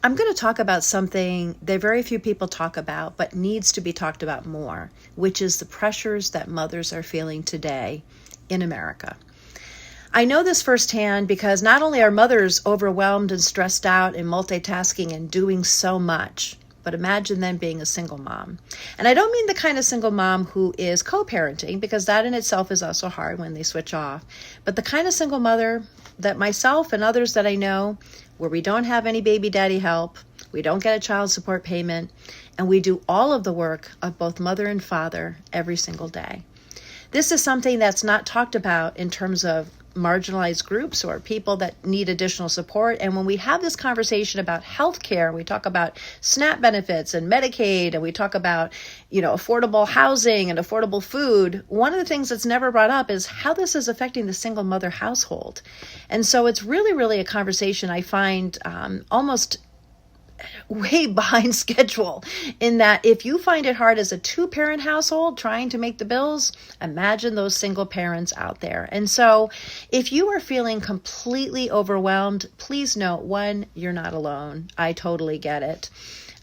I'm going to talk about something that very few people talk about, but needs to be talked about more, which is the pressures that mothers are feeling today in America. I know this firsthand because not only are mothers overwhelmed and stressed out and multitasking and doing so much, but imagine them being a single mom. And I don't mean the kind of single mom who is co-parenting, because that in itself is also hard when they switch off, but the kind of single mother that myself and others that I know, where we don't have any baby daddy help, we don't get a child support payment, and we do all of the work of both mother and father every single day. This is something that's not talked about in terms of marginalized groups or people that need additional support. And when we have this conversation about healthcare, we talk about SNAP benefits and Medicaid, and we talk about, affordable housing and affordable food, one of the things that's never brought up is how this is affecting the single mother household. And so it's really, really a conversation I find almost way behind schedule, in that if you find it hard as a two-parent household trying to make the bills, imagine those single parents out there. And so if you are feeling completely overwhelmed, please note, one, you're not alone. I totally get it.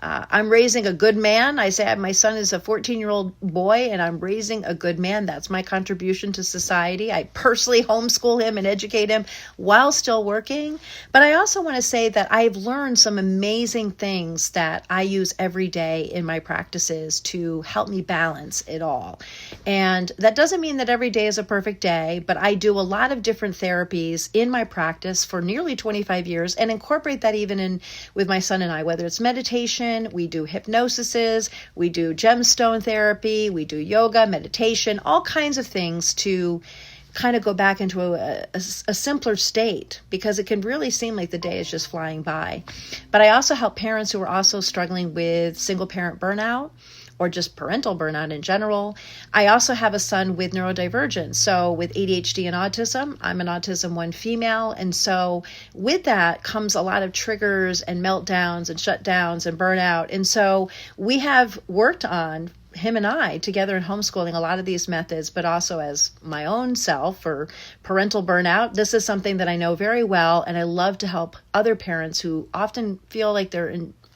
I'm raising a good man. I say my son is a 14-year-old boy, and I'm raising a good man. That's my contribution to society. I personally homeschool him and educate him while still working. But I also want to say that I've learned some amazing things that I use every day in my practices to help me balance it all. And that doesn't mean that every day is a perfect day, but I do a lot of different therapies in my practice for nearly 25 years and incorporate that even in with my son and I, whether it's meditation, we do hypnosis, we do gemstone therapy, we do yoga, meditation, all kinds of things to kind of go back into a simpler state, because it can really seem like the day is just flying by. But I also help parents who are also struggling with single parent burnout, or just parental burnout in general. I also have a son with neurodivergent, so with ADHD and autism. I'm an autism 1 female, and so with that comes a lot of triggers and meltdowns and shutdowns and burnout. And so we have worked on, him and I together in homeschooling, a lot of these methods, but also as my own self for parental burnout. This is something that I know very well, and I love to help other parents who often feel like they're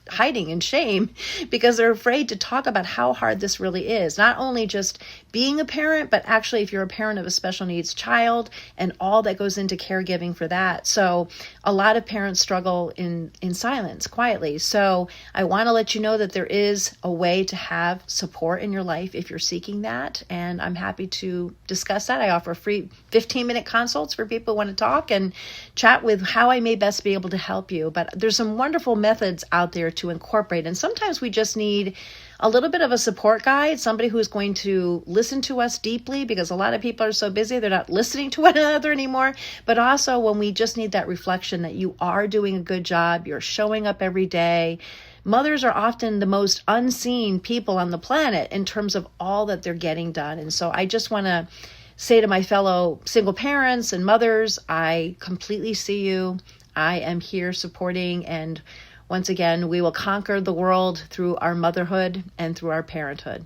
hiding in shame because they're afraid to talk about how hard this really is. Not only just being a parent, but actually if you're a parent of a special needs child and all that goes into caregiving for that. So a lot of parents struggle in silence, quietly. So I want to let you know that there is a way to have support in your life if you're seeking that. And I'm happy to discuss that. I offer free 15-minute consults for people who want to talk and chat with how I may best be able to help you. But there's some wonderful methods out there to incorporate. And sometimes we just need a little bit of a support guide, somebody who's going to listen to us deeply, because a lot of people are so busy, they're not listening to one another anymore. But also when we just need that reflection that you are doing a good job, you're showing up every day. Mothers are often the most unseen people on the planet in terms of all that they're getting done. And so I just want to say to my fellow single parents and mothers, I completely see you. I am here supporting, and once again, we will conquer the world through our motherhood and through our parenthood.